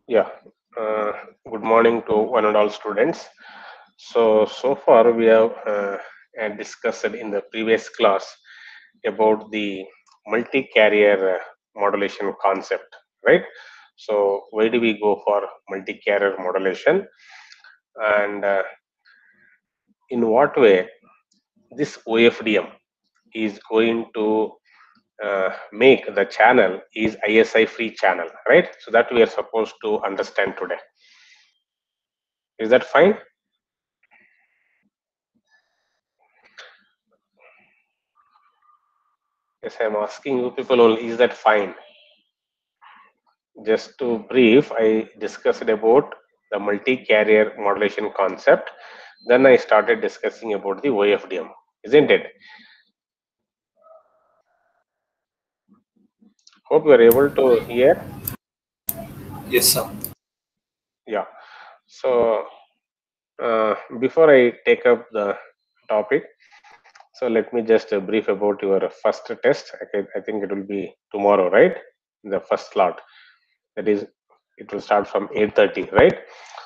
Yeah, uh, good morning to one and all students. So far we have discussed in the previous class about the multi-carrier modulation concept, right? So why do we go for multi-carrier modulation, and in what way this OFDM is going to make the channel is ISI free channel, right? So that we are supposed to understand today. Is that fine? Yes, I'm asking you people only, is that fine? Just to brief, I discussed about the multi-carrier modulation concept. Then I started discussing about the OFDM, isn't it? Hope you are able to hear. Yes, sir. Yeah. So before I take up the topic, so let me just brief about your first test. I think it will be tomorrow, right? The first slot. That is, it will start from 8:30, right?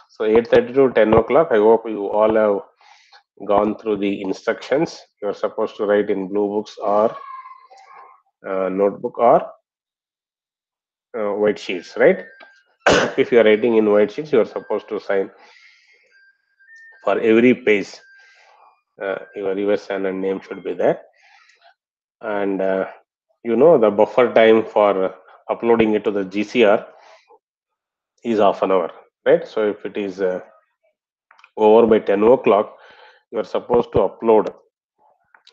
So 8:30 to 10 o'clock. I hope you all have gone through the instructions. You're supposed to write in blue books or notebook or white sheets, right? If you're writing in white sheets, you're supposed to sign for every page. Your USN and name should be there. And the buffer time for uploading it to the GCR is half an hour, right? So if it is over by 10 o'clock, you're supposed to upload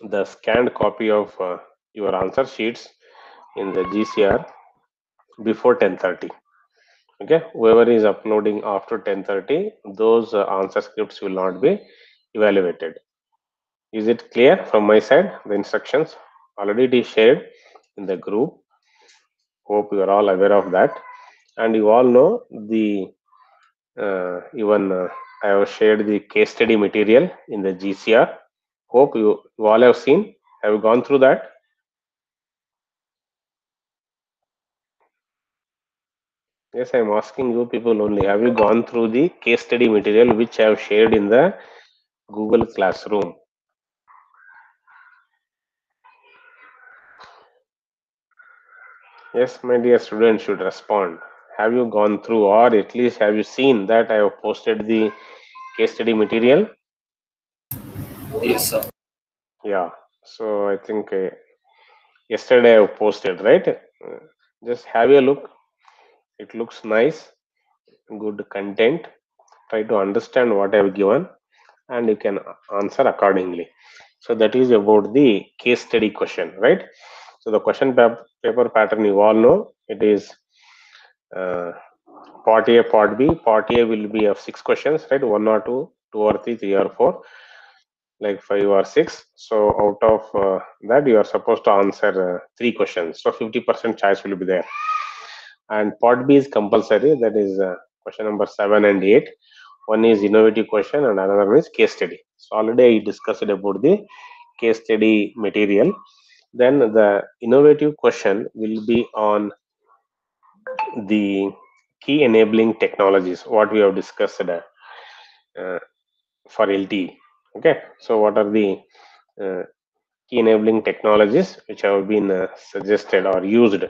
the scanned copy of your answer sheets in the GCR before 10:30. Okay, whoever is uploading after 10:30, those answer scripts will not be evaluated. Is it clear from my side? The instructions already it is shared in the group. Hope you are all aware of that, and you all know the even I have shared the case study material in the GCR. Hope you all have seen. Have you gone through that? Yes, I'm asking you people only. Have you gone through the case study material which I have shared in the Google Classroom? Yes, my dear students should respond. Have you gone through, or at least have you seen that I have posted the case study material? Yes, sir. Yeah. So I think yesterday I have posted, right? Just have a look. It looks nice, good content. Try to understand what I have given, and you can answer accordingly. So that is about the case study question, right? So the paper pattern you all know. It is uh, part A, part B. Part A will be of 6 questions, right? One or two, two or three, three or four, like five or six. So out of that, you are supposed to answer 3 questions. So 50% choice will be there. And part B is compulsory. That is question number 7 and 8. One is innovative question, and another one is case study. So already I discussed about the case study material. Then the innovative question will be on the key enabling technologies, what we have discussed for LTE. Okay, so what are the uh, key enabling technologies which have been suggested or used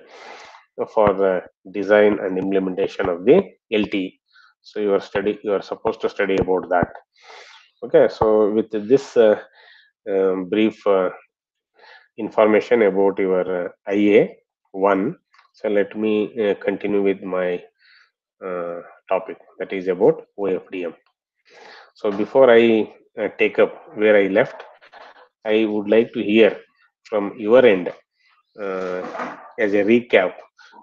for the design and implementation of the LTE? So you are supposed to study about that. Okay, so with this brief information about your IA one, so let me continue with my topic, that is about OFDM. So before I take up where I left, I would like to hear from your end as a recap.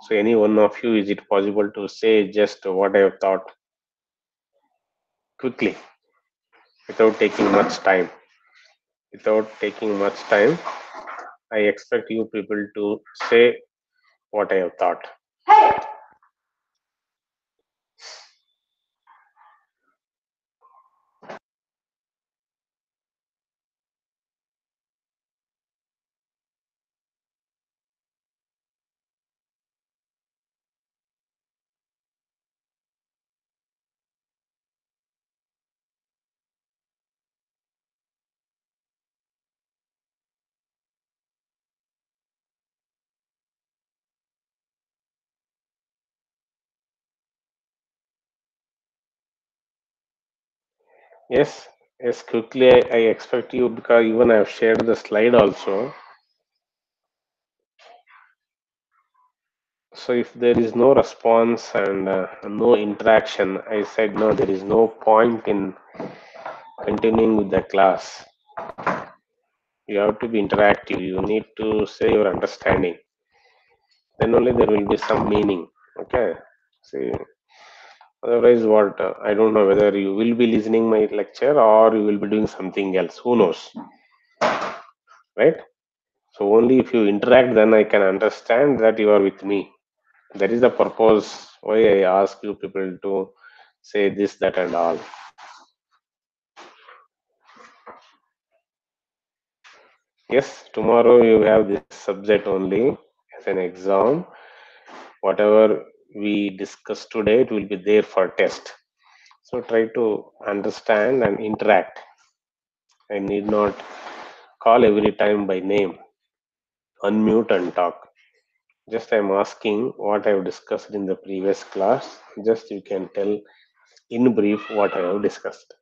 So any one of you, is it possible to say just what I have thought quickly without taking much time? Without taking much time, I expect you people to say what I have thought. Yes, yes, quickly I expect you because even I have shared the slide also. So if there is no response and no interaction, I said no, there is no point in continuing with the class. You have to be interactive. You need to say your understanding. Then only there will be some meaning. Okay. See, otherwise, what? I don't know whether you will be listening my lecture or you will be doing something else. Who knows, right? So only if you interact, then I can understand that you are with me. That is the purpose why I ask you people to say this, that, and all. Yes, tomorrow you have this subject only as an exam. Whatever we discuss today, it will be there for test. So try to understand and interact. I need not call every time by name. Unmute and talk. Just I'm asking what I've discussed in the previous class. Just you can tell in brief what I have discussed.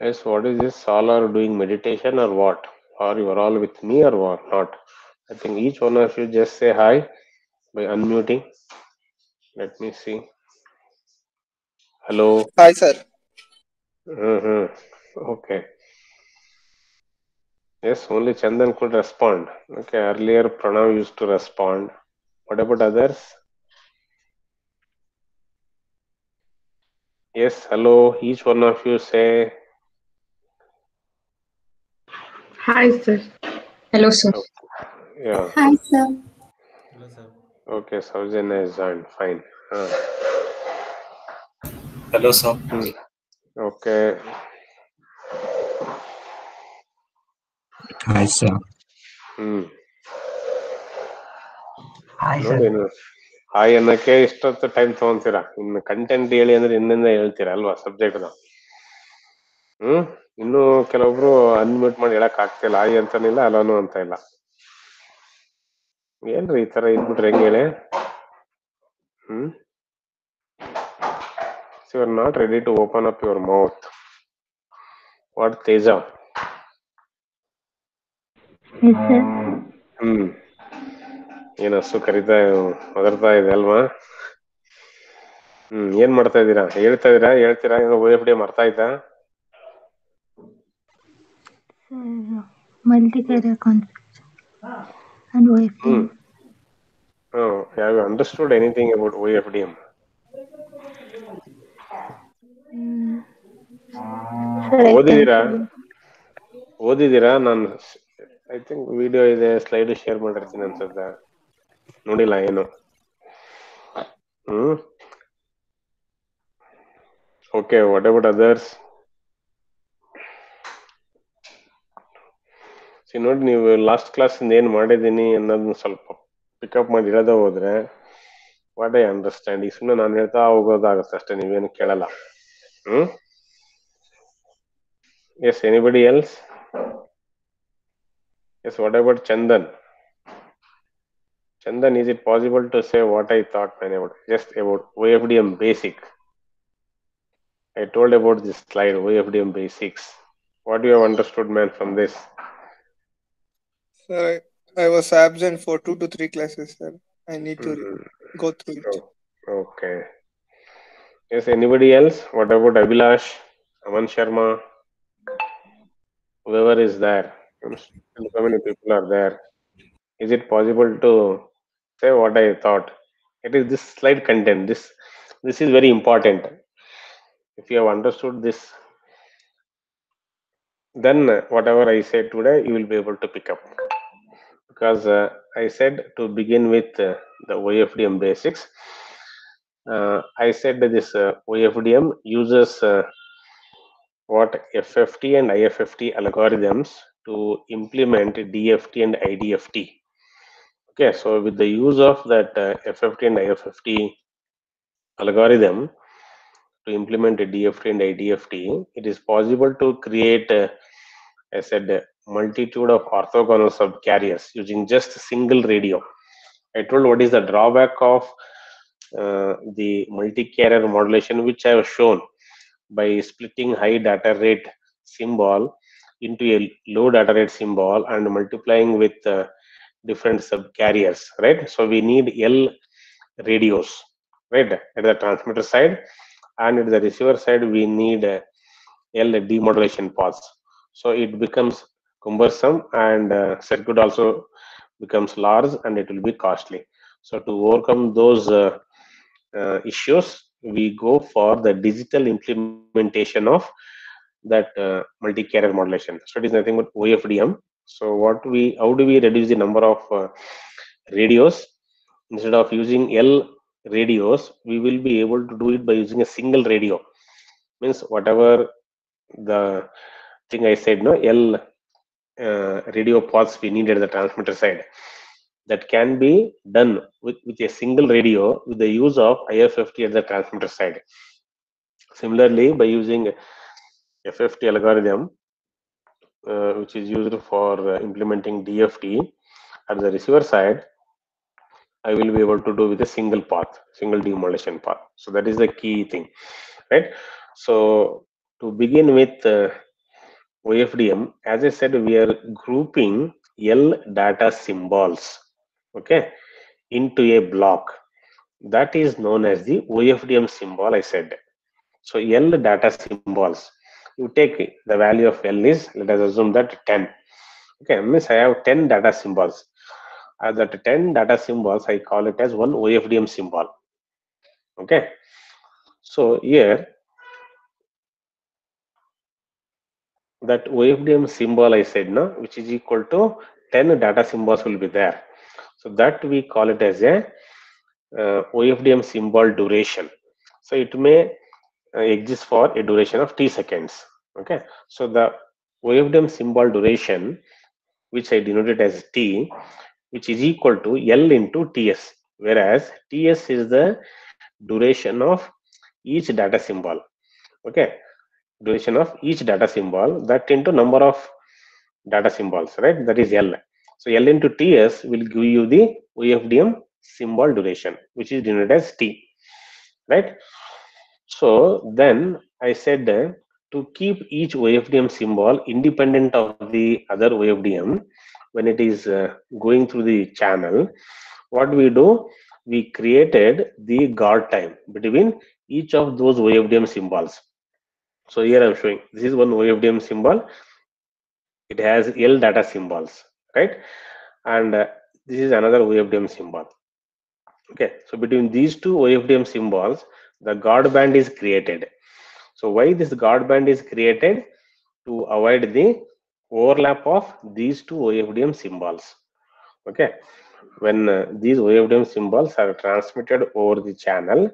Yes, what is this? All are doing meditation or what? Or you are all with me or what? Not. I think each one of you just say hi by unmuting. Let me see. Hello. Hi, sir. Hmm. Okay. Yes, only Chandan could respond. Okay, earlier Pranav used to respond. What about others? Yes, hello. Each one of you say. Hi, sir. Hello, sir. Oh, yeah. Hi, sir. Hello, sir. Okay, Saujanya is joined. Fine. Hello, sir. Okay. Hi, sir. Hmm. Hi, sir. ನೋಡಿ hi ಅನ್ನಕ್ಕೆ ಇಷ್ಟೊತ್ತು time ತಗೊಂತೀರಾ. ಇನ್ನು content ಹೇಳಿ ಅಂದ್ರೆ ಇನ್ನಿಂದ ಹೇಳ್ತೀರಾ ಅಲ್ವಾ subject. ಇನ್ನು ಕೆಲವೊಬ್ರು ಅನ್ಮ್ಯೂಟ್ ಮಾಡಿ ಹೇಳಕ್ ಆಗ್ತಿಲ್ಲ. ಹಾಯ್ ಅಂತಾನಿಲ್ಲ, ಅಲಾನು ಅಂತ ಇಲ್ಲ. ಏನ್ರಿ ಈ ತರ ಇದ್ಬಿಟ್ರೆ ಹೆಂಗ್ ಹೇಳಿ? You are not ready to open up your mouth. What Teja? Yes, sir. ಏನ್ ಹಸು ಕರಿತಾ ಒದರ್ತಾ ಇದೆ ಅಲ್ವಾ? ಏನ್ ಮಾಡ್ತಾ ಇದ್ದೀರಾ? ಹೇಳ್ತೀರಾ ಏನೋ OFD ಮರ್ತಾ ಆಯ್ತಾ? Sir, multi-carrier concepts and OFDM. Have you understood anything about OFDM? Sir, I ಓದಿದ್ದೀರಾ? can. ಓದಿದ್ದೀರಾ? ನಾನು ಐ ಥಿಂಕ್ ವಿಡಿಯೋ ಇದೆ, ಸ್ಲೈಡ್ ಶೇರ್ ಮಾಡಿರ್ತೀನಿ ಅನ್ಸುತ್ತೆ. ನೋಡಿಲ್ಲ ಏನು? Okay, what about others? ನೋಡಿ, ನೀವು ಲಾಸ್ಟ್ ಕ್ಲಾಸ್ ಏನ್ ಮಾಡಿದೀನಿ ಅನ್ನೋದನ್ನ ಸ್ವಲ್ಪ ಪಿಕಪ್ ಮಾಡಿ ಇಡೋದ ಹೋದ್ರೆ ವಾಟ್ ಐ ಅಂಡರ್ಸ್ಟ್ಯಾಂಡ್. ಈ ಸುಮ್ಮನೆ ನಾನು ಹೇಳ್ತಾ ಹೋಗೋದಾಗತ್ತೆ ಅಷ್ಟೇ, ನೀವೇನು ಕೇಳಲ್ಲ. Yes, anybody else? Yes, what about Chandan? Chandan, is it possible to say what I thought when about just about OFDM basic? I told about this slide, OFDM basics. What do you have understood, man, from this? Sir, I was absent for 2 to 3 classes, sir. I need to go through it. Okay. Yes, anybody else? What about Abhilash, Aman Sharma? Whoever is there. How many people are there? Is it possible to say what I thought? It is this slide content. This is very important. If you have understood this, then whatever I say today, you will be able to pick up. because I said to begin with the OFDM basics. I said that this OFDM uses what FFT and IFFT algorithms to implement DFT and IDFT. Okay, so with the use of that FFT and IFFT algorithm to implement a DFT and IDFT, it is possible to create, I said, a multitude of orthogonal subcarriers using just a single radio. I told what is the drawback of the multi-carrier modulation, which I have shown by splitting high data rate symbol into a low data rate symbol and multiplying with different subcarriers, right? So we need L radios, right, at the transmitter side, and at the receiver side we need L demodulation paths. So it becomes cumbersome, and circuit also becomes large, and it will be costly. So to overcome those issues, we go for the digital implementation of that multi-carrier modulation. So it is nothing but OFDM. So how do we reduce the number of radios? Instead of using L radios, we will be able to do it by using a single radio. Means whatever the thing I said, no, L radio pods we need at the transmitter side, that can be done with a single radio with the use of IFFT at the transmitter side. Similarly, by using FFT algorithm, which is used for implementing DFT at the receiver side, I will be able to do with a single path, single demodulation path. So that is the key thing, right? So to begin with OFDM, as I said, we are grouping L data symbols, okay, into a block. That is known as the OFDM symbol, I said. So L data symbols, you take the value of L is, let us assume that 10. Okay, means I have 10 data symbols. That 10 data symbols, I call it as one OFDM symbol. Okay, so here that OFDM symbol I said, no, which is equal to 10 data symbols will be there. So that we call it as a OFDM symbol duration. So it may exist for a duration of t seconds. Okay, so the OFDM symbol duration, which I denoted as t, which is equal to L into TS, whereas TS is the duration of each data symbol. Okay, duration of each data symbol, that into number of data symbols, right? That is L. So L into TS will give you the OFDM symbol duration, which is denoted as T, right? So then I said to keep each OFDM symbol independent of the other OFDM when it is going through the channel, what we do, we created the guard time between each of those OFDM symbols. So here I'm showing, this is one OFDM symbol. It has L data symbols, right? And this is another OFDM symbol. Okay, so between these two OFDM symbols, the guard band is created. So why this guard band is created? To avoid the overlap of these two OFDM symbols. Okay, when these OFDM symbols are transmitted over the channel,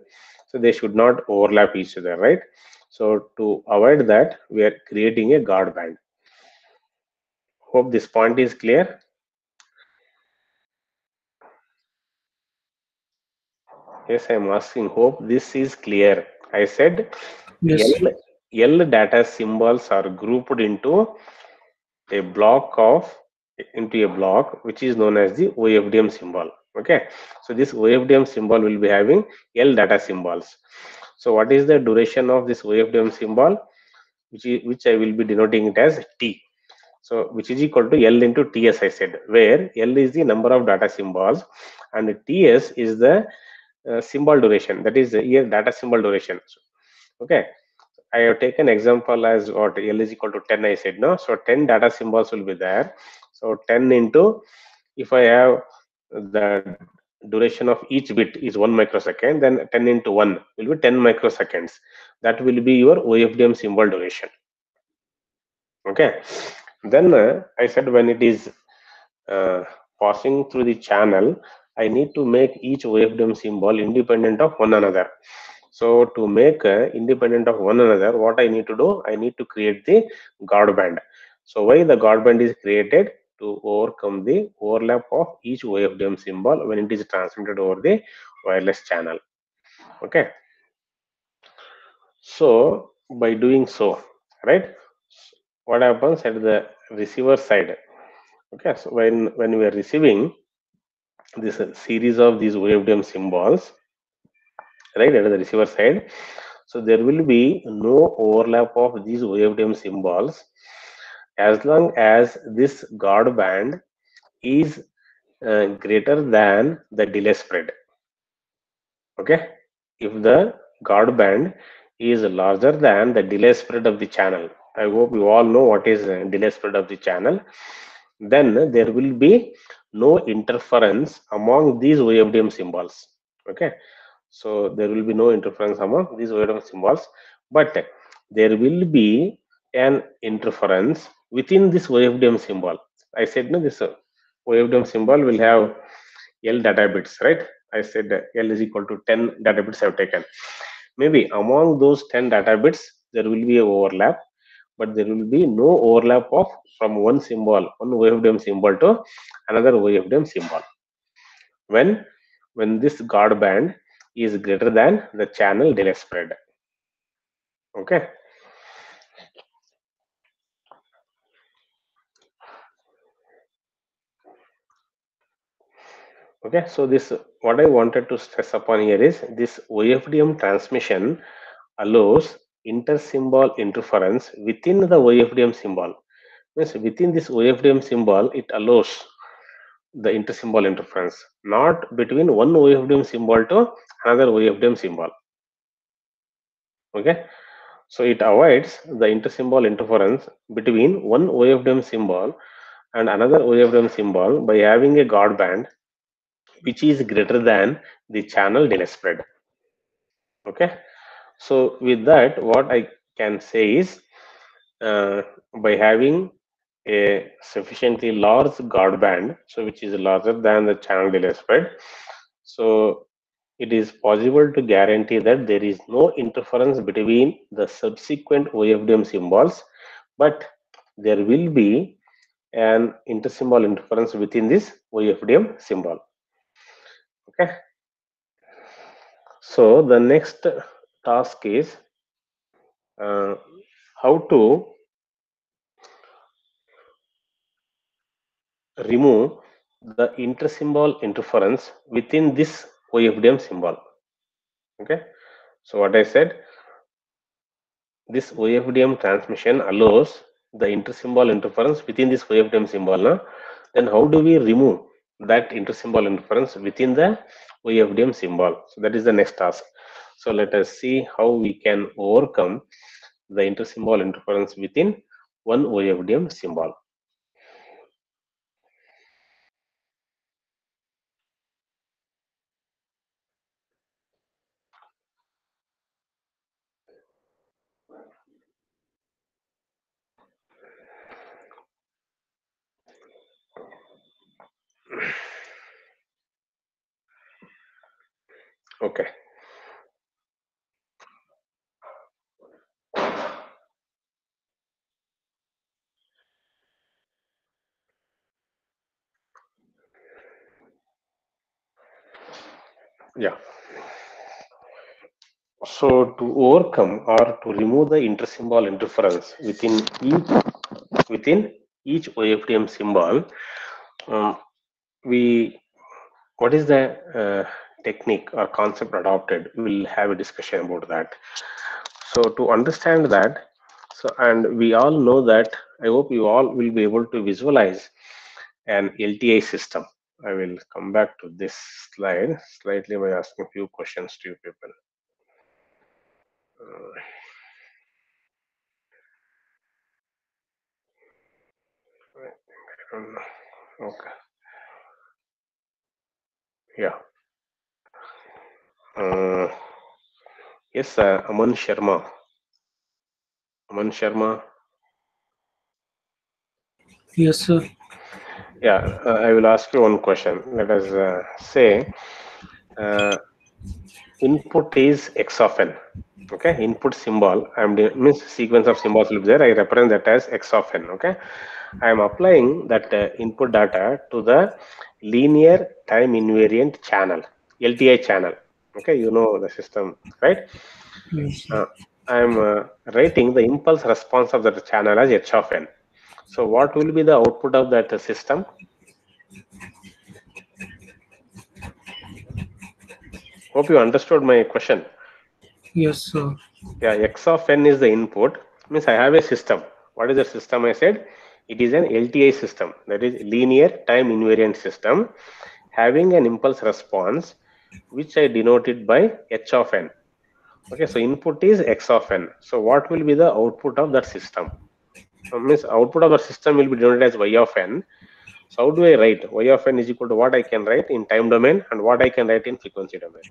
so they should not overlap each other, right? So to avoid that, we are creating a guard band. Hope this point is clear. Yes, I am asking. Hope this is clear. I said Yes. L data symbols are grouped into a block which is known as the OFDM symbol. Okay, so this OFDM symbol will be having L data symbols. So what is the duration of this OFDM symbol, which I will be denoting it as T. So which is equal to L into TS, I said, where L is the number of data symbols and TS is the symbol duration, that is here data symbol duration. Okay, I have taken example as what L is equal to 10, I said, no. So 10 data symbols will be there. So 10 into, if I have the duration of each bit is 1 microsecond, then 10 into 1 will be 10 microseconds. That will be your OFDM symbol duration. Okay, then I said when it is passing through the channel, I need to make each OFDM symbol independent of one another. So to make independent of one another, what I need to do? I need to create the guard band. So why the guard band is created? To overcome the overlap of each OFDM symbol when it is transmitted over the wireless channel. Okay. So by doing so, right, what happens at the receiver side? Okay, so when we are receiving this series of these OFDM symbols, right, at the receiver side, so there will be no overlap of these OFDM symbols as long as this guard band is greater than the delay spread. Okay, if the guard band is larger than the delay spread of the channel, I hope you all know what is delay spread of the channel, then there will be no interference among these OFDM symbols. Okay, so there will be no interference among these OFDM symbols, but there will be an interference within this OFDM symbol. I said no, this OFDM symbol will have L data bits, right? I said L is equal to 10 data bits I have taken. Maybe among those 10 data bits, there will be a overlap, but there will be no overlap of from one symbol, one OFDM symbol to another OFDM symbol. When this guard band is greater than the channel delay spread. Okay. Okay, so this what I wanted to stress upon here is this OFDM transmission allows inter-symbol interference within the OFDM symbol. Means within this OFDM symbol, it allows the inter-symbol interference, not between one OFDM symbol to another OFDM symbol. Okay, so it avoids the inter-symbol interference between one OFDM symbol and another OFDM symbol by having a guard band which is greater than the channel delay spread. Okay, so with that, what I can say is by having a sufficiently large guard band, so which is larger than the channel delay spread, so it is possible to guarantee that there is no interference between the subsequent OFDM symbols, but there will be an inter-symbol interference within this OFDM symbol. Okay. So the next task is how to remove the inter-symbol interference within this OFDM symbol. Okay, so what I said, this OFDM transmission allows the inter-symbol interference within this OFDM symbol. Now, then how do we remove that inter-symbol interference within the OFDM symbol? So that is the next task. So let us see how we can overcome the inter-symbol interference within one OFDM symbol. Okay. Yeah. So to overcome or to remove the inter-symbol interference within each OFDM symbol, what is the technique or concept adopted? We'll have a discussion about that. So to understand that, so and we all know that, I hope you all will be able to visualize an LTI system. I will come back to this slide slightly by asking a few questions to you people. Okay. Yeah. Yes, Aman Sharma. Aman Sharma. Yes, sir. Yeah, I will ask you one question. Let us say input is x of n. Okay, input symbol means sequence of symbols will be there. I represent that as x of n. Okay, I am applying that input data to the linear time invariant channel, LTI channel. Okay, you know the system, right? Yes, sir. I am writing the impulse response of the channel as h of n. So what will be the output of that system? Hope you understood my question. Yes, sir. Yeah, x of n is the input. Means I have a system. What is the system? I said it is an LTI system, that is linear time invariant system, having an impulse response which I denoted by h of n. Okay, so input is x of n. So what will be the output of that system? Means output of the system will be denoted as y of n. So how do I write? Y of n is equal to what I can write in time domain and what I can write in frequency domain.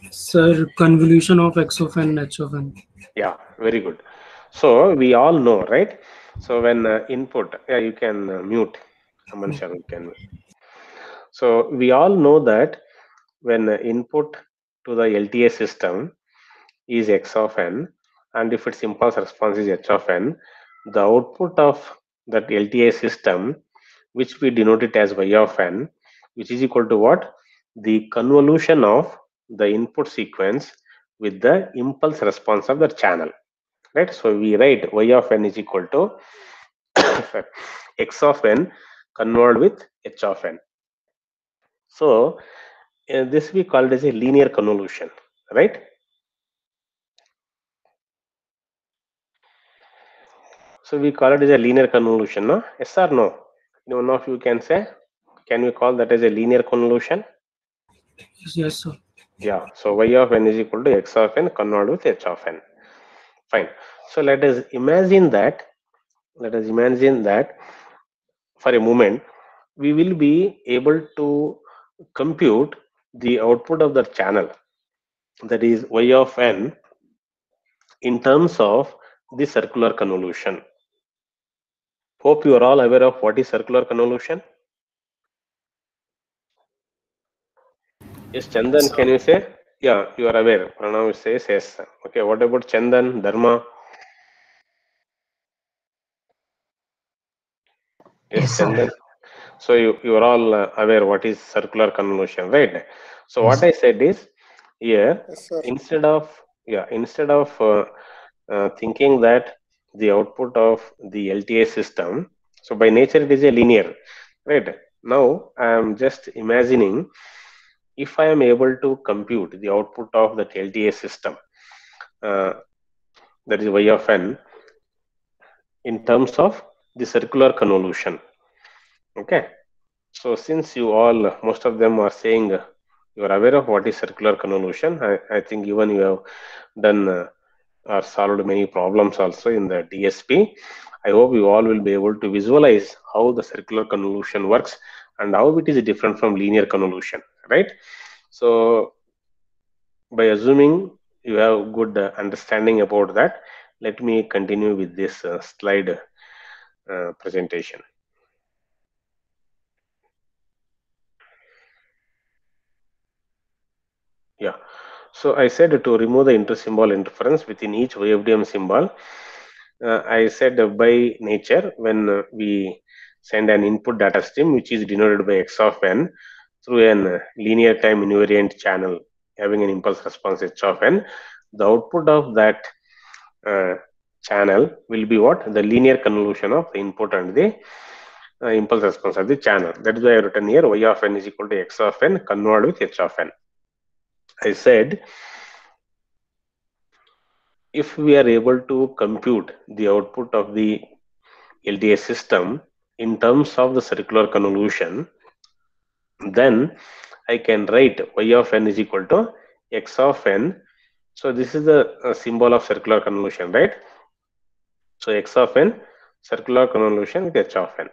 Sir, convolution of x of n, h of n. Yeah, very good. So we all know, right? So when input, yeah, you can mute. Aman Sharan can. So we all know that when input to the LTA system is x of n, and if its impulse response is h of n, the output of that LTA system, which we denote it as y of n, which is equal to what? The convolution of the input sequence with the impulse response of the channel. Right, so we write y of n is equal to x of n convolved with h of n. So this we call it as a linear convolution, right? So we call it as a linear convolution, no? Yes or no? One of you can say, can we call that as a linear convolution? Yes, sir. Yeah, so y of n is equal to x of n convolved with h of n. Fine. So let us imagine that for a moment we will be able to compute the output of the channel, that is y of n, in terms of the circular convolution. Hope you are all aware of what is circular convolution. Yes, Chandan, can you say? Yeah, you are aware. Pranav says yes. Okay, what about Chandan, Dharma? Yes, Chandan. So you are all aware what is circular convolution, right? So what I said is here, Yes, sir. instead of thinking that the output of the LTA system, so by nature it is a linear, right? Now I am just imagining if I am able to compute the output of that LTA system, uh, that is y of n, in terms of the circular convolution. Okay, so since you all, most of them are saying you are aware of what is circular convolution, I think even you have done or solved many problems also in the DSP. I hope you all will be able to visualize how the circular convolution works and how it is different from linear convolution, right? So by assuming you have good understanding about that, let me continue with this slide presentation. Yeah, so I said to remove the inter-symbol interference within each WaveDM symbol. I said by nature, when we send an input data stream which is denoted by x of n through an linear time invariant channel having an impulse response h of n, the output of that channel will be what? The linear convolution of the input and the impulse response of the channel. That is why I written here y of n is equal to x of n convolved with h of n. I said if we are able to compute the output of the LTA system in terms of the circular convolution, then I can write y of n is equal to x of n. So this is the symbol of circular convolution, right? So x of n, circular convolution with h of n.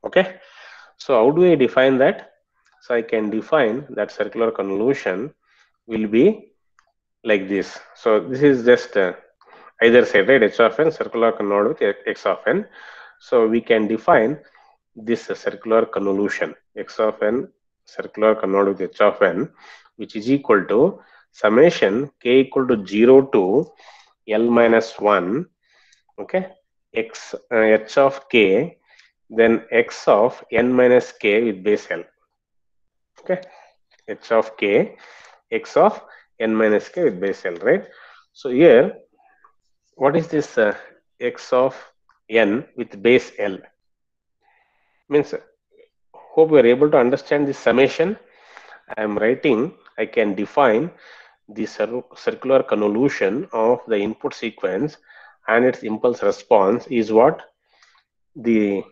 Okay. So how do I define that? So I can define that circular convolution will be like this. So this is just either side, right? H of n circular convolved with x of n. So we can define this circular convolution x of n circular convolved with h of n, which is equal to summation k equal to 0 to l minus 1, okay, x h of k, then x of n minus k with base l, okay, h of k, x of n minus k with base l, right? So here, what is this x of n with base l? Means, hope we are able to understand this summation. I am writing, I can define the circular convolution of the input sequence and its impulse response is what? The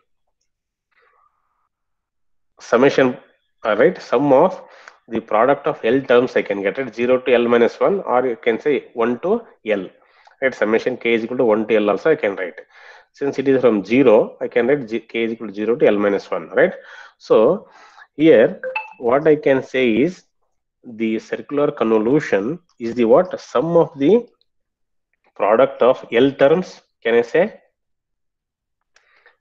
summation, right? Sum of the product of L terms I can get it 0 to L minus 1, or you can say 1 to L, right? Summation k is equal to 1 to L also I can write. Since it is from 0, I can write k is equal to 0 to L minus 1, right? So here what I can say is the circular convolution is the what? Sum of the product of L terms. Can I say?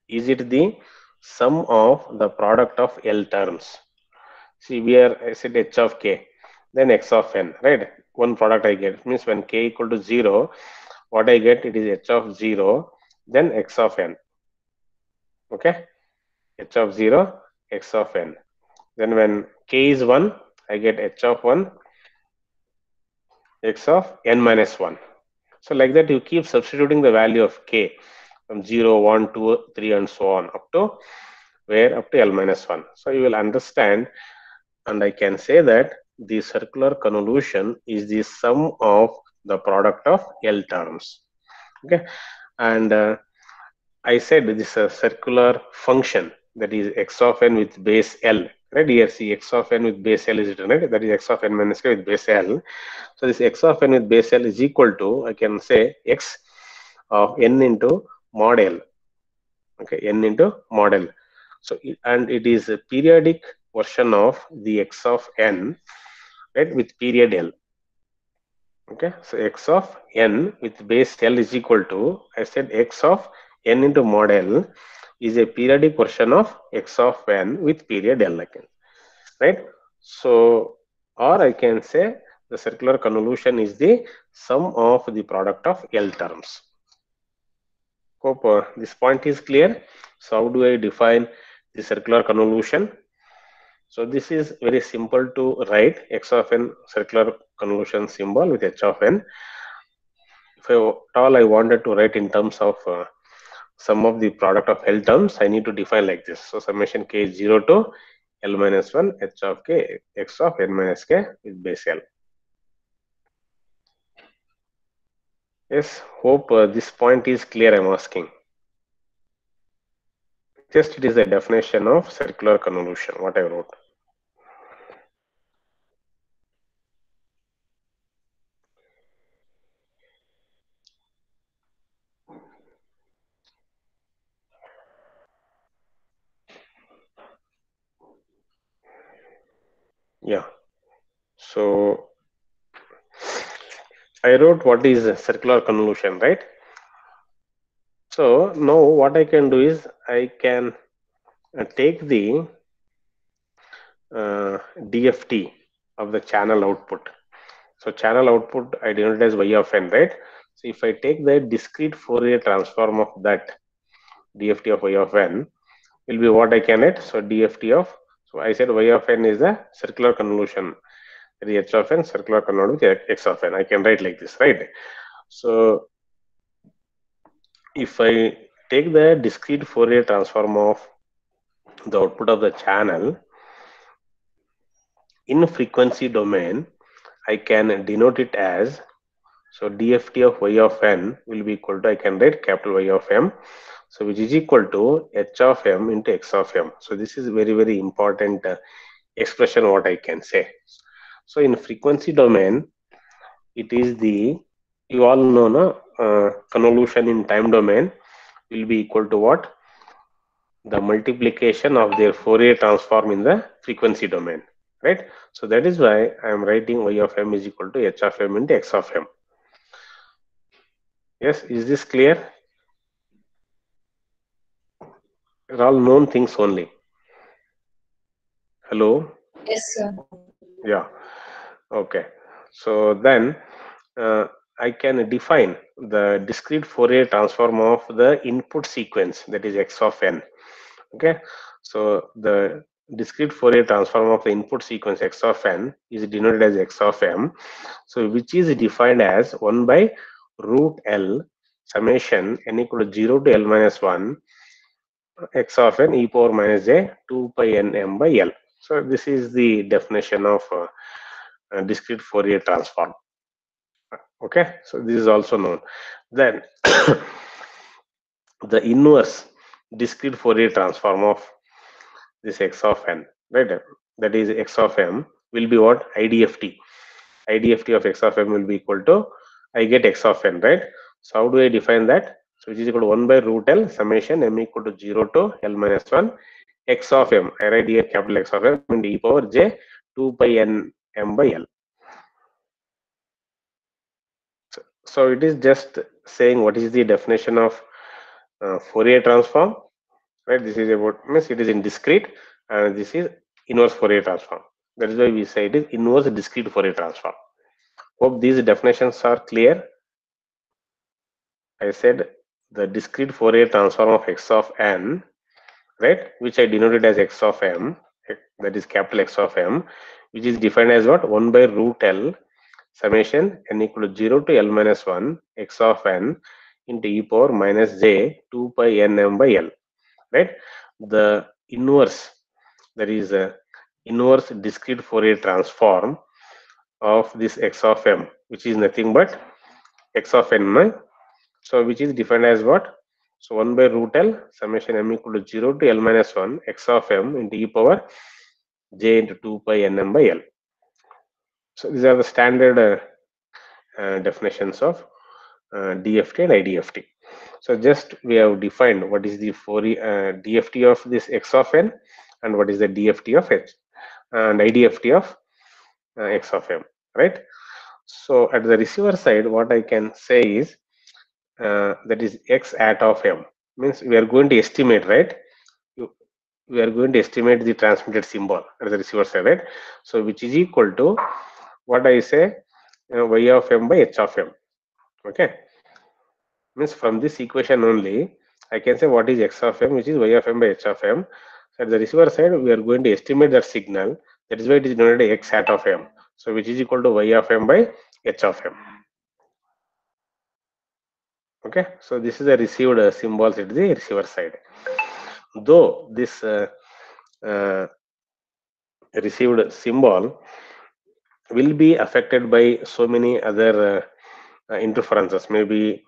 Is it the sum of the product of L terms? See, here I said h of k, then x of n, right? One product I get. It means when k equal to 0, what I get, it is h of 0, then x of n. Okay, h of 0, x of n. Then when k is 1, I get h of 1, x of n minus 1. So like that, you keep substituting the value of k from 0, 1, 2, 3, and so on up to where? Up to L minus 1. So you will understand, and I can say that the circular convolution is the sum of the product of L terms. Okay, and I said this is a circular function, that is x of n with base L, right? Here see x of n with base L is written, right? That is x of n minus k with base L. So this x of n with base L is equal to, I can say, x of n into mod L. Okay, n into mod L. So and it is a periodic version of the x of n, right, with period L. Okay, so x of n with base L is equal to, I said, x of n into mod L is a periodic version of x of n with period L again, right? So, or I can say the circular convolution is the sum of the product of L terms. Hope this point is clear. So how do I define the circular convolution? So this is very simple to write, x of n circular convolution symbol with h of n. If at all I wanted to write in terms of sum of the product of L terms, I need to define like this. So summation k is 0 to L minus 1 h of k x of n minus k with base L. Yes, hope this point is clear. I'm asking. Just it is a definition of circular convolution, what I wrote. Yeah. So I wrote what is a circular convolution, right? So now what I can do is I can take the DFT of the channel output. So channel output I denote as y of n, right? So if I take the discrete Fourier transform of that DFT of y of n, will be what I can get. So DFT of, so I said y of n is a circular convolution, the h of n circular convolution with x of n. I can write like this, right? So if I take the discrete Fourier transform of the output of the channel in frequency domain, I can denote it as, so DFT of y of n will be equal to, I can write capital Y of m, so which is equal to h of m into x of m. So this is very, very important expression what I can say. So in frequency domain, it is the, you all know, no, convolution in time domain will be equal to what? The multiplication of their Fourier transform in the frequency domain, right? So that is why I am writing y of m is equal to h of m into x of m. Yes, is this clear? They're all known things only. Hello? Yes, sir. Yeah. Okay. So then I can define the discrete Fourier transform of the input sequence, that is x of n. Okay. So the discrete Fourier transform of the input sequence x of n is denoted as x of m. So which is defined as 1 by root L summation n equal to 0 to L minus 1 x of n e power minus j 2 pi n m by L. So this is the definition of discrete Fourier transform. Okay, so this is also known. Then the inverse discrete Fourier transform of this x of n, right? That is x of m will be what? IDFT. IDFT of x of m will be equal to, I get x of n, right? So how do I define that? So which is equal to 1 by root L summation m equal to 0 to L minus 1 x of m. I write here capital X of m into e power j 2 pi n m by L. So it is just saying what is the definition of Fourier transform, right? This is about, means it is in discrete, and this is inverse Fourier transform. That is why we say it is inverse discrete Fourier transform. Hope these definitions are clear. I said the discrete Fourier transform of x of n, right, which I denoted as x of m, that is capital X of m, which is defined as what? 1 by root L summation n equal to 0 to L minus 1 x of n into e power minus j 2 pi n m by L, right? The inverse, that is inverse discrete Fourier transform of this x of m, which is nothing but x of n, right? So which is defined as what? So 1 by root L summation m equal to 0 to L minus 1 x of m into e power j into 2 pi n m by L. So these are the standard definitions of DFT and IDFT. So just we have defined what is the Fourier DFT of this x of n and what is the DFT of h and IDFT of x of m, right? So at the receiver side, what I can say is that is x at of m, means we are going to estimate, right? We are going to estimate the transmitted symbol at the receiver side, right? So which is equal to what I say, y of m by h of m. Okay, means from this equation only I can say what is x of m, which is y of m by h of m. So at the receiver side, we are going to estimate that signal. That is why it is denoted x hat of m. So which is equal to y of m by h of m. Okay, so this is the received symbols at the receiver side. Though this received symbol will be affected by so many other interferences, maybe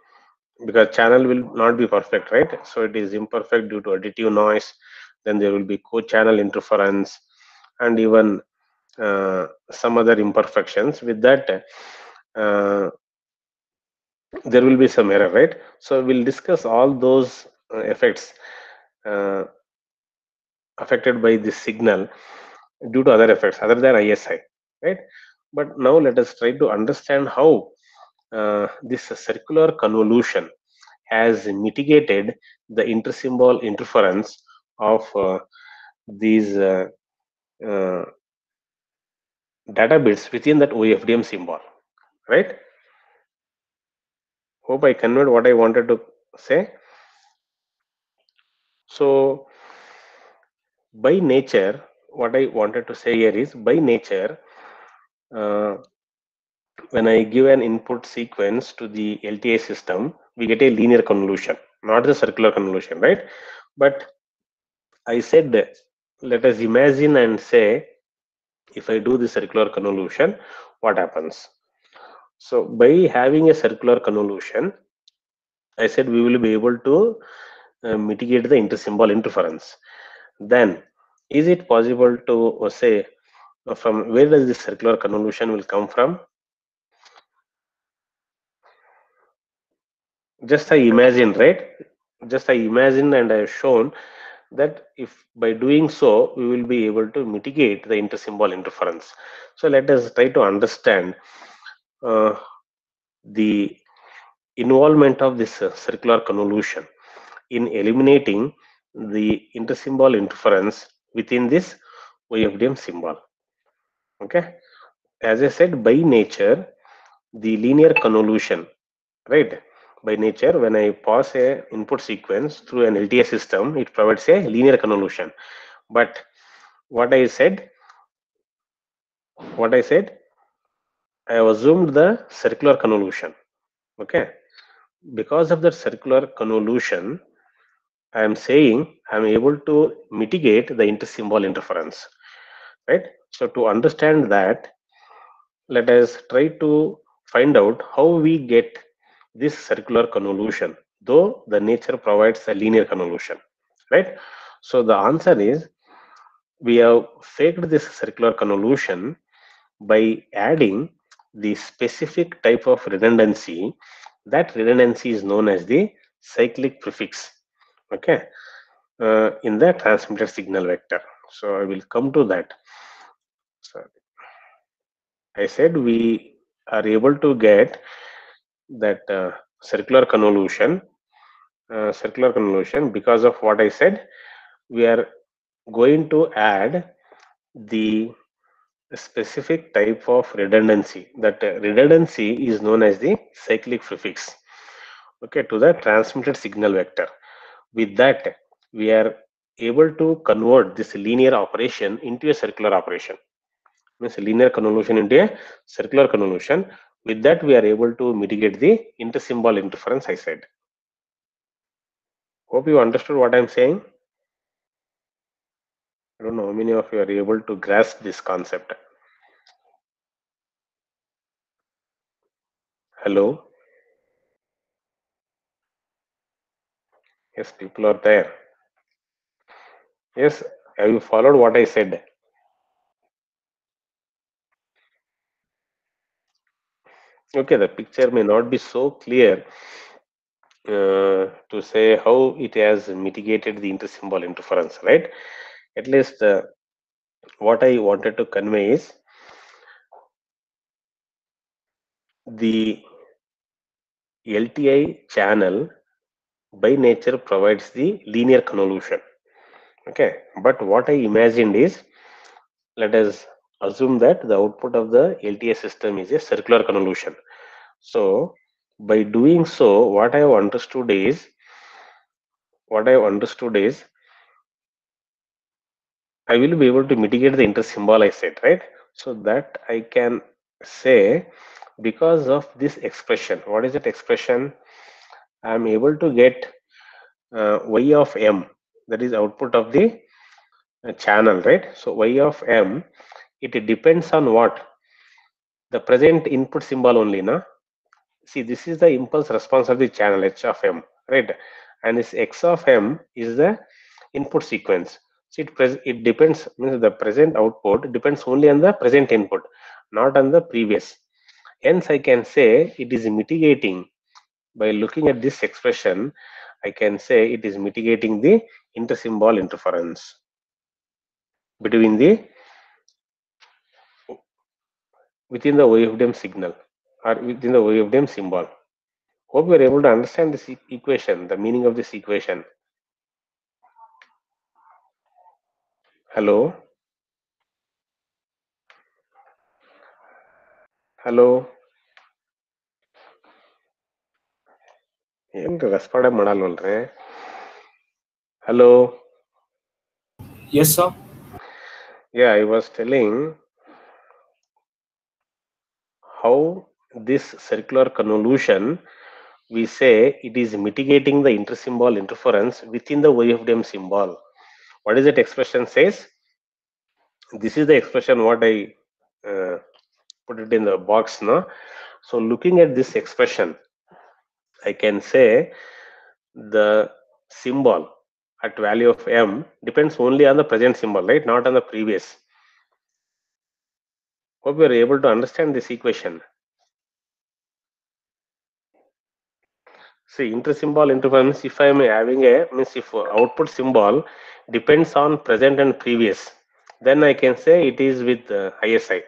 because channel will not be perfect, right? So it is imperfect due to additive noise. Then there will be co-channel interference and even some other imperfections. With that, there will be some error, right? So we'll discuss all those effects affected by this signal due to other effects other than ISI, right? But now let us try to understand how this circular convolution has mitigated the intersymbol interference of these data bits within that OFDM symbol, right? Hope I conveyed what I wanted to say. So by nature, what I wanted to say here is, by nature, when I give an input sequence to the LTI system, we get a linear convolution, not the circular convolution, right? But I said, let us imagine and say, if I do the circular convolution, what happens? So by having a circular convolution, I said we will be able to mitigate the intersymbol interference. Then is it possible to say from where does this circular convolution will come from? Just I imagine, right? Just I imagine and I have shown that if by doing so we will be able to mitigate the intersymbol interference. So let us try to understand the involvement of this circular convolution in eliminating the intersymbol interference within this OFDM symbol. Okay, as I said, by nature, the linear convolution, right? By nature, when I pass a input sequence through an LTI system, it provides a linear convolution. But what I said, I have assumed the circular convolution. Okay, because of the circular convolution, I am saying I am able to mitigate the intersymbol interference, right? So to understand that, let us try to find out how we get this circular convolution, though the nature provides a linear convolution, right? So the answer is we have faked this circular convolution by adding the specific type of redundancy. That redundancy is known as the cyclic prefix, okay, in the transmitted signal vector. So I will come to that. So I said we are able to get that circular convolution because of what I said. We are going to add the specific type of redundancy. That redundancy is known as the cyclic prefix, okay, to the transmitted signal vector. With that, we are able to convert this linear operation into a circular operation. Means linear convolution into a circular convolution. With that, we are able to mitigate the intersymbol interference, I said. Hope you understood what I'm saying. I don't know how many of you are able to grasp this concept. Hello? Yes, people are there. Yes, have you followed what I said? Okay, the picture may not be so clear to say how it has mitigated the intersymbol interference, right? At least what I wanted to convey is the LTI channel by nature provides the linear convolution. Okay, but what I imagined is, let us assume that the output of the LTI system is a circular convolution. So by doing so, what I have understood is I will be able to mitigate the intersymbol, I said, right? So that I can say, because of this expression, what is that expression? I am able to get y of m, that is output of the channel, right? So y of m, it depends on what? The present input symbol only, na? See, this is the impulse response of the channel h of m, right? And this x of m is the input sequence. So it depends, means the present output depends only on the present input, not on the previous. Hence, I can say it is mitigating. By looking at this expression, I can say it is mitigating the intersymbol interference between within the OFDM signal or within the OFDM symbol. Hope you are able to understand this equation, the meaning of this equation. Hello? Hello? ಏನು respond ಮಾಡಲ್ವಲ್ರಿ? Hello? Yes, sir. Yeah, I was telling how this circular convolution, we say it is mitigating the intersymbol interference within the OFDM symbol. What is that expression says? This is the expression what I put it in the box now. So looking at this expression, I can say the symbol at value of m depends only on the present symbol, right? Not on the previous. Hope you are able to understand this equation. See, intersymbol interference, if I am having means if output symbol depends on present and previous, then I can say it is with ISI.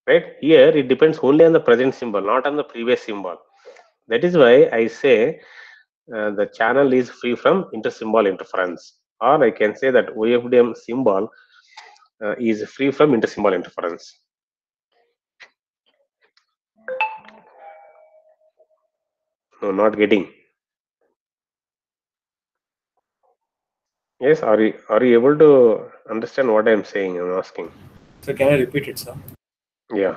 Right? Here it depends only on the present symbol, not on the previous symbol. That is why I say the channel is free from intersymbol interference, or I can say that OFDM symbol is free from intersymbol interference. No, not getting. Yes, are you able to understand what I am saying? I'm asking. So can I repeat it, sir? Yeah.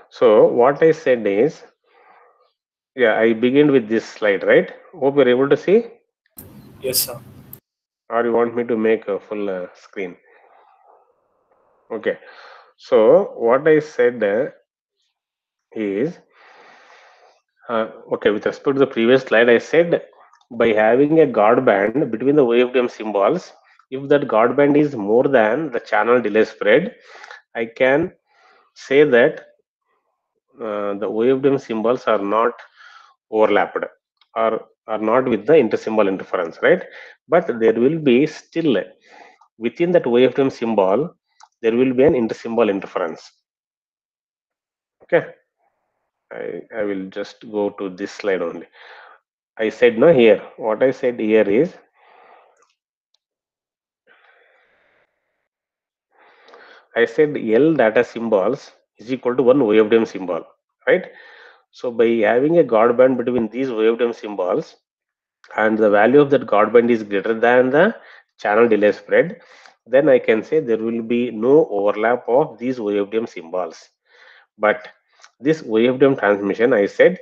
So what I said is, yeah, I begin with this slide, right? Hope you're able to see. Yes, sir. Or you want me to make a full screen? Okay. So what I said is, okay, with respect to the previous slide, I said by having a guard band between the OFDM symbols, if that guard band is more than the channel delay spread, I can say that the OFDM symbols are not overlapped or are not with the intersymbol interference, right? But there will be still within that OFDM symbol, there will be an intersymbol interference. Okay, I will just go to this slide only. I said no here. What I said here is, I said L data symbols is equal to one OFDM symbol, right? So by having a guard band between these OFDM symbols, and the value of that guard band is greater than the channel delay spread, then I can say there will be no overlap of these OFDM symbols. But this OFDM transmission, I said,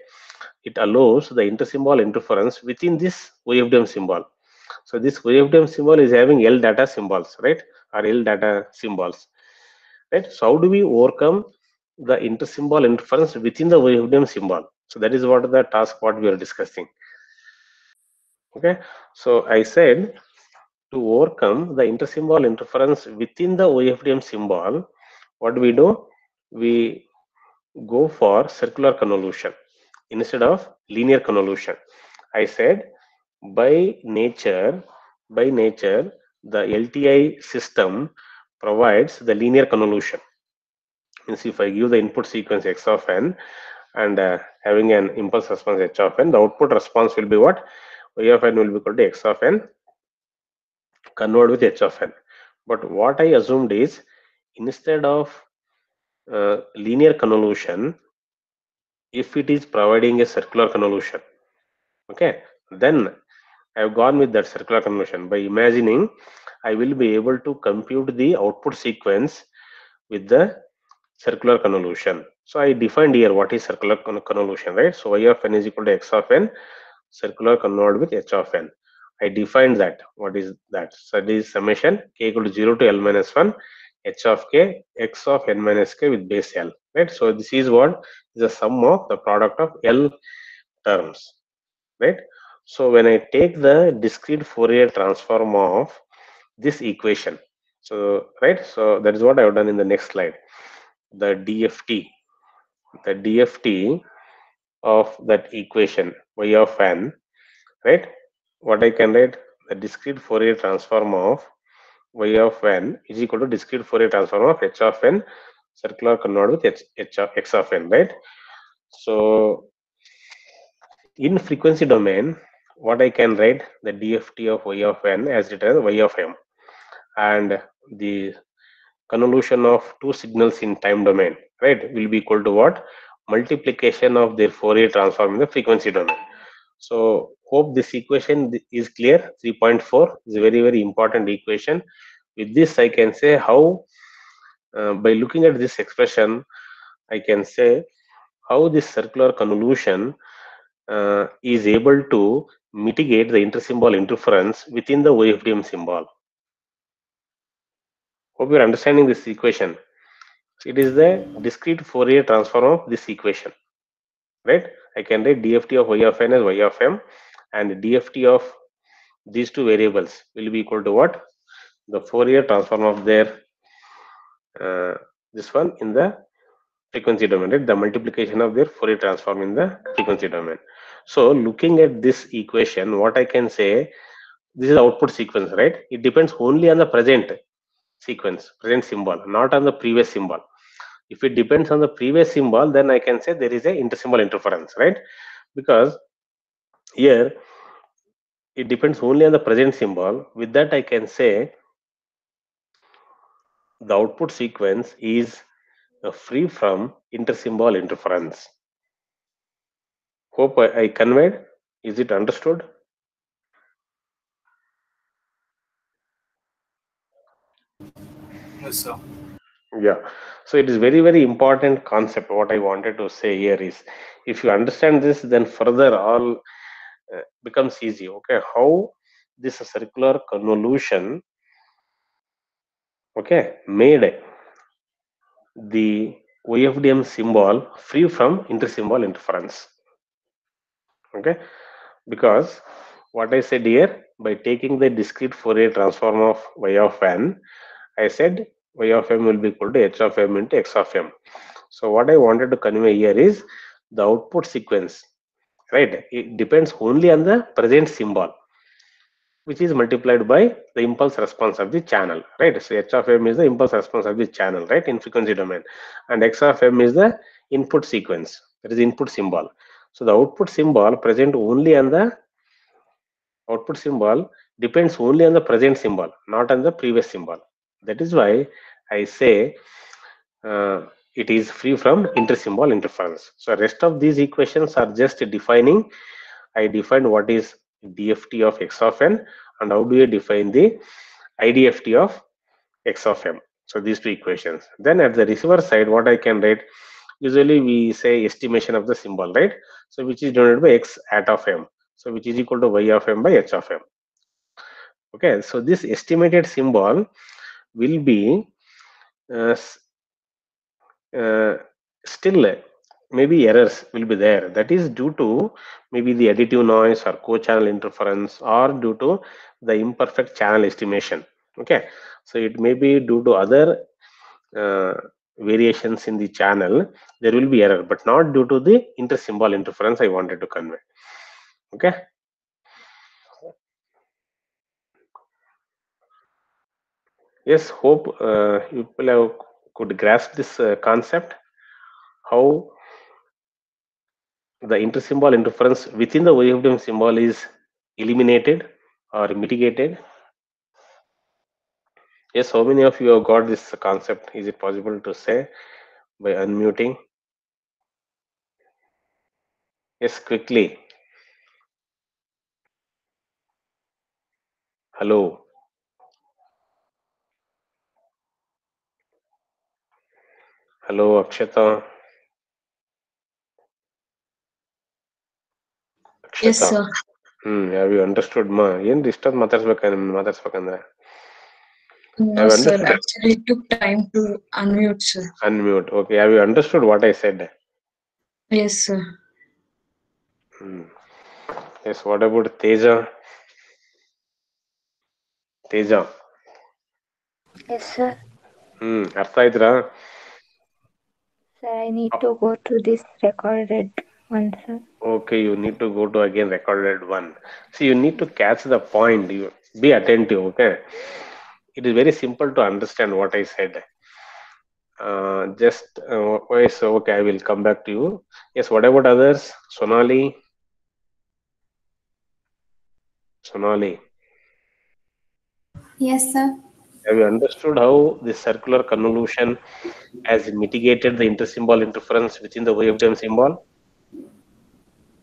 it allows the intersymbol interference within this OFDM symbol. So this OFDM symbol is having L data symbols, right? Or L data symbols, right? So how do we overcome the intersymbol interference within the OFDM symbol? So that is what the task what we are discussing. Okay, so I said to overcome the intersymbol interference within the OFDM symbol, what do? We go for circular convolution instead of linear convolution. I said by nature, the LTI system provides the linear convolution. Means if I give the input sequence x of n and having an impulse response h of n, the output response will be what? Y of n will be equal to x of n convert with h of n. But what I assumed is, instead of linear convolution, if it is providing a circular convolution, okay, then I have gone with that circular convolution. By imagining, I will be able to compute the output sequence with the circular convolution. So I defined here what is circular convolution, right? So y of n is equal to x of n, circular convolved with h of n. I defined that. What is that? So it is summation k equal to 0 to L minus 1 h of k x of n minus k with base L, right? So this is what is the sum of the product of L terms, right? So when I take the discrete Fourier transform of this equation, so right, so that is what I have done in the next slide. The DFT of that equation y of n, right? What I can write, the discrete Fourier transform of y of n is equal to discrete Fourier transform of h of n circular convolved with h of x of n, right? So in frequency domain, what I can write, the DFT of y of n as written as y of m, and the convolution of two signals in time domain, right, will be equal to what? Multiplication of their Fourier transform in the frequency domain. So hope this equation is clear. 3.4 is a very, very important equation. With this, I can say how, by looking at this expression, I can say how this circular convolution is able to mitigate the intersymbol interference within the OFDM symbol. Hope you're understanding this equation. It is the discrete Fourier transform of this equation, right? I can write DFT of y of n as y of m, and DFT of these two variables will be equal to what? The Fourier transform of their this one in the frequency domain, right? The multiplication of their Fourier transform in the frequency domain. So looking at this equation, what I can say, this is output sequence, right? It depends only on the present sequence, present symbol, not on the previous symbol. If it depends on the previous symbol, then I can say there is a intersymbol interference, right? because here it depends only on the present symbol. With that, I can say the output sequence is free from intersymbol interference. Hope I conveyed. Is it understood? Yes, sir. Yeah. So it is very important concept. What I wanted to say here is, if you understand this, then further all becomes easy. Okay, how this circular convolution, okay, made the OFDM symbol free from intersymbol interference. Okay, because what I said here, by taking the discrete Fourier transform of y of n, I said y of m will be equal to h of m into x of m. So what I wanted to convey here is the output sequence, right? It depends only on the present symbol, which is multiplied by the impulse response of the channel, right? So h of m is the impulse response of the channel, right, in frequency domain, and x of m is the input sequence, that is input symbol. So the output symbol present only on the output symbol depends only on the present symbol, not on the previous symbol. That is why I say it is free from intersymbol interference. So rest of these equations are just defining. I defined what is DFT of x of n and how do you define the IDFT of x of m. So these two equations. Then at the receiver side, what I can write, usually we say estimation of the symbol, right? So which is denoted by x at of m. So which is equal to y of m by h of m. Okay, so this estimated symbol will be uh, still maybe errors will be there. That is due to maybe the additive noise or co-channel interference, or due to the imperfect channel estimation. Okay, so it may be due to other uh, variations in the channel. There will be error, but not due to the intersymbol interference I wanted to convey. Okay. Yes, hope you people could grasp this concept, how the intersymbol interference within the OFDM symbol is eliminated or mitigated. Yes, how many of you have got this concept? Is it possible to say by unmuting? Yes, quickly. Hello. Hello, Akshata. Yes, Akshata. sir. Have you understood ma? Yen disturb matasbekandre. No, Have you sir. understood? Actually, it took time to unmute, sir. Unmute. Okay. Have you understood what I said? Yes, sir. Yes. What about Teja? Teja. Yes, sir. ಅರ್ಥ ಆಯ್ತಾ? Sir, I need to go to this recorded one, sir. Okay, you need to go to again recorded one. See, you need to catch the point. You be attentive. Okay, it is very simple to understand what I said. Yes, okay, I will come back to you. Yes, what about others? Sonali. Yes, sir. Have you understood how this circular convolution has mitigated the intersymbol interference within the OFDM symbol?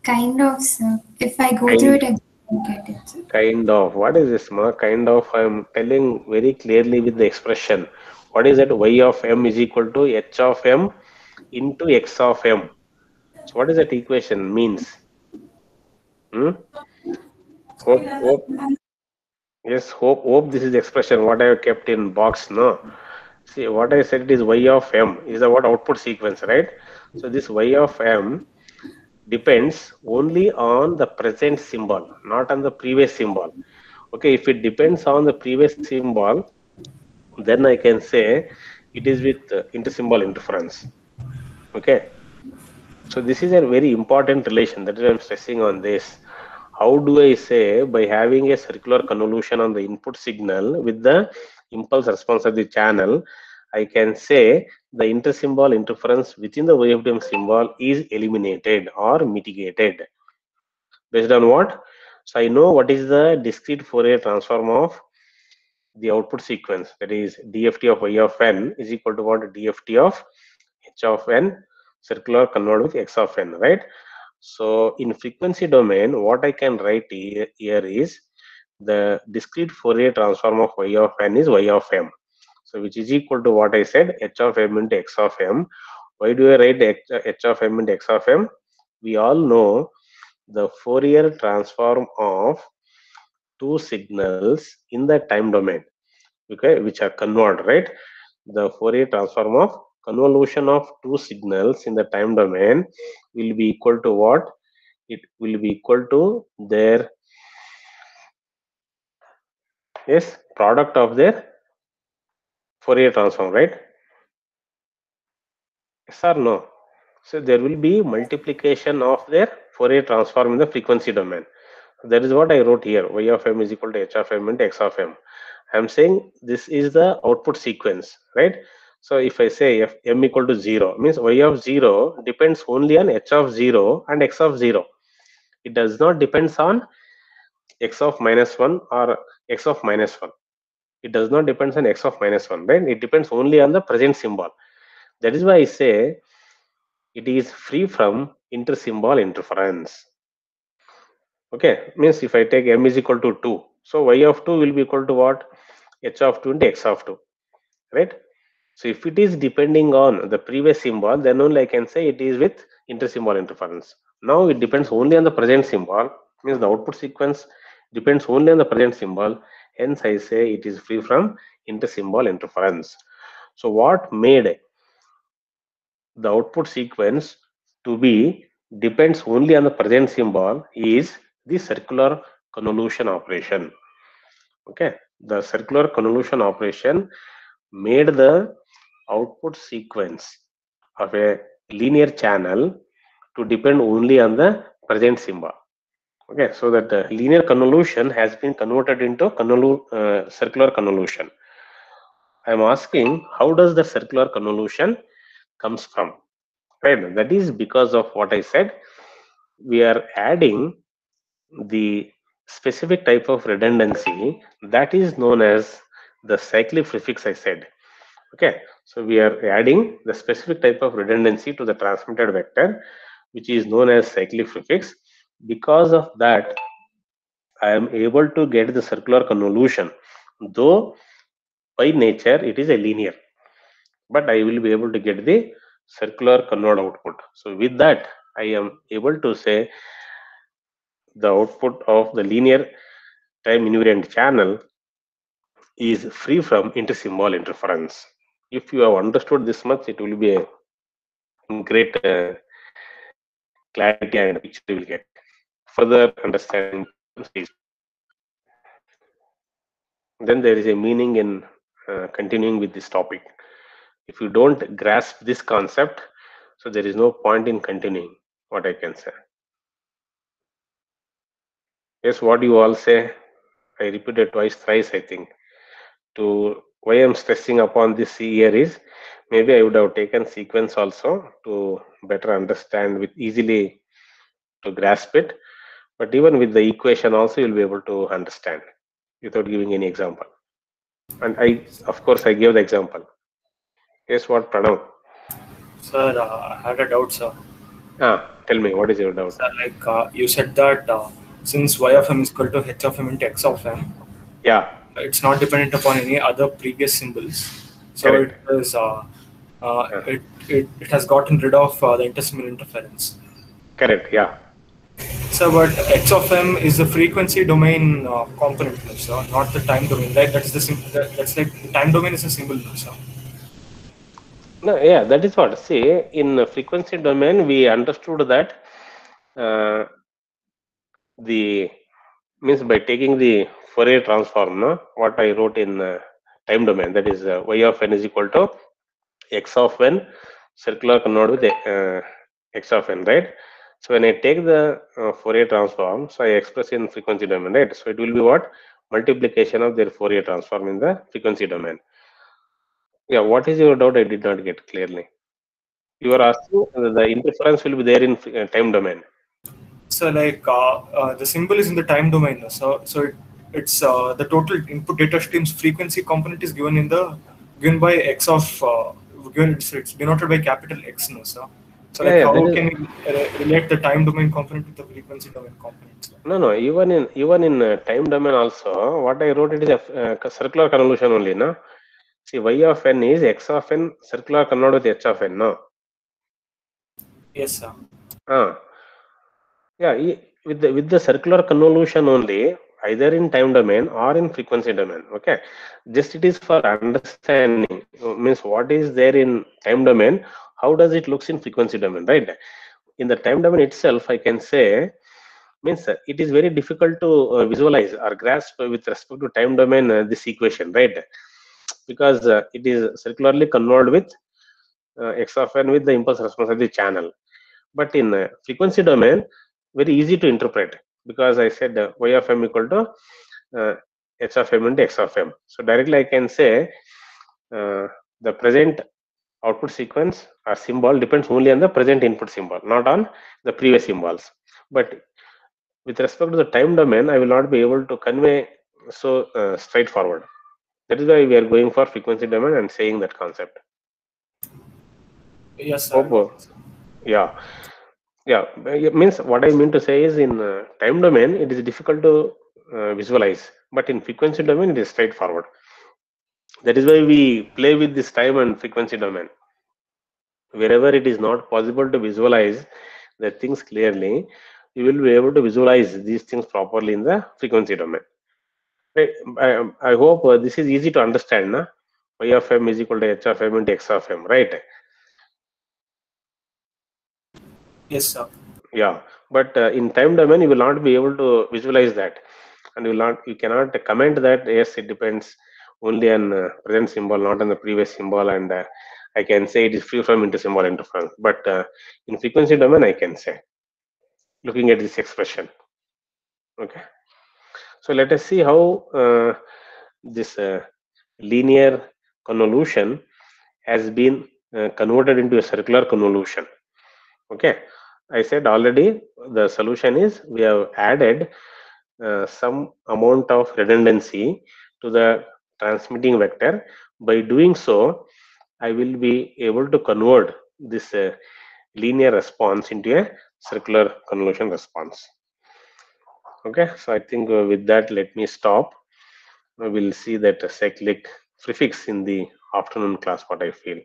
Kind of, sir. If I go Kind, through it, I will get it, sir. kind of. What is this, ma? Kind of. I'm telling very clearly with the expression. What is that? Y of m is equal to h of m into x of m. So what is that equation means? Hope. Yes, hope this is the expression what I have kept in box. No. See, what I said is y of m is the what output sequence, right? So this y of m depends only on the present symbol, not on the previous symbol. Okay, if it depends on the previous symbol, then I can say it is with intersymbol interference. Okay, so this is a very important relation, that is I'm stressing on this. How do I say, by having a circular convolution on the input signal with the impulse response of the channel, I can say the intersymbol interference within the OFDM symbol is eliminated or mitigated. Based on what? So I know what is the discrete Fourier transform of the output sequence. That is DFT of y of n is equal to what? DFT of h of n circular convolved with x of n, right? So in frequency domain, what I can write here is the discrete Fourier transform of y of n is y of m. So which is equal to what I said, h of m into x of m. Why do I write h of m into x of m? We all know the Fourier transform of two signals in the time domain, okay, which are convolved, right? The Fourier transform of convolution of two signals in the time domain will be equal to what? It will be equal to their product of their Fourier transform, right? Yes or no? So there will be multiplication of their Fourier transform in the frequency domain. That is what I wrote here. Y of m is equal to h of m into x of m. I'm saying this is the output sequence, right? So if I say if m equal to 0, means y of 0 depends only on h of 0 and x of 0. It does not depends on x of minus 1 or x of minus 1. It does not depends on x of minus 1, right? It depends only on the present symbol. That is why I say it is free from inter-symbol interference. Okay, means if I take m is equal to 2, so y of 2 will be equal to what? H of 2 into x of 2, right? So if it is depending on the previous symbol, then only I can say it is with inter-symbol interference. Now it depends only on the present symbol, means the output sequence depends only on the present symbol. Hence I say it is free from inter-symbol interference. So what made the output sequence to be depends only on the present symbol is the circular convolution operation. Okay, the circular convolution operation made the output sequence of a linear channel to depend only on the present symbol. Okay, so that the linear convolution has been converted into circular convolution. I am asking, how does the circular convolution comes from? Right, that is because of what I said. We are adding the specific type of redundancy that is known as the cyclic prefix, I said. Okay, so we are adding the specific type of redundancy to the transmitted vector, which is known as cyclic prefix. Because of that, I am able to get the circular convolution, though by nature it is a linear, but I will be able to get the circular convolved output. So with that, I am able to say the output of the linear time invariant channel is free from inter-symbol interference. If you have understood this much, it will be a great clarity and picture you will get. Further understanding, please. Then there is a meaning in continuing with this topic. If you don't grasp this concept, so there is no point in continuing, what I can say. Yes, what you all say, I repeated twice, thrice, I think. To why I'm stressing upon this here is, maybe I would have taken sequence also to better understand with easily to grasp it. But even with the equation also, you'll be able to understand without giving any example. And I, of course, I gave the example. Yes, what, Pranav? Sir, I had a doubt, sir. Tell me, what is your doubt? Sir, like you said that since y of m is equal to h of m into x of m, Yeah, it's not dependent upon any other previous symbols. So correct. it is it has gotten rid of the inter-symbol interference. Correct, yeah. So, but x of m is the frequency domain component, no, sir, not the time domain. Right? That's the that's like the time domain is a symbol, no, sir. No, yeah, that is what. See, in frequency domain, we understood that the means by taking the Fourier transform, no, what I wrote in time domain, that is y of n is equal to x of n circular convolved with x of n, right? So when I take the Fourier transform, so I express in frequency domain, right? So it will be what? Multiplication of their Fourier transform in the frequency domain. Yeah, what is your doubt? I did not get clearly. You are asking the interference will be there in time domain. So like the symbol is in the time domain. So it's the total input data stream's frequency component is given by x of it's denoted by capital X. No, so like Yeah, how that is- can we relate the time domain component with the frequency domain component? Sir? No, even in time domain also, what I wrote it is a circular convolution only, no? See, y of n is x of n circular convoluted with h of n, no? Yes, sir. Yeah, with the circular convolution only, either in time domain or in frequency domain. Okay, just it is for understanding. Means what is there in time domain, how does it looks in frequency domain, right? In the time domain itself, I can say, means it is very difficult to visualize or grasp with respect to time domain this equation, right? Because it is circularly convolved with x of n with the impulse response of the channel. But in frequency domain, very easy to interpret, because I said y of m equal to h of m into x of m. So directly I can say the present output sequence or symbol depends only on the present input symbol, not on the previous symbols. But with respect to the time domain, I will not be able to convey so straightforward. That is why we are going for frequency domain and saying that concept. Yes, sir. Hope, yeah. It means what I mean to say is in time domain it is difficult to visualize, but in frequency domain it is straightforward. That is why we play with this time and frequency domain. Wherever it is not possible to visualize the things clearly, you will be able to visualize these things properly in the frequency domain. Right? I hope this is easy to understand. Na? Y of m is equal to h of m into x of m, right? Yes, sir. Yeah, but in time domain you will not be able to visualize that, and you cannot comment that yes, it depends only on present symbol, not on the previous symbol, and I can say it is free from inter-symbol interference. But in frequency domain I can say, looking at this expression. Okay, so let us see how this linear convolution has been converted into a circular convolution. Okay, I said already the solution is we have added some amount of redundancy to the transmitting vector. By doing so, I will be able to convert this linear response into a circular convolution response. Okay, so I think with that, let me stop. We will see that cyclic prefix in the afternoon class, what I feel.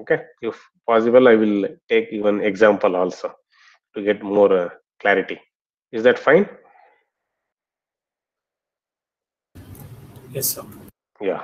Okay, if possible, I will take even example also to get more clarity. Is that fine? Yes, sir. Yeah.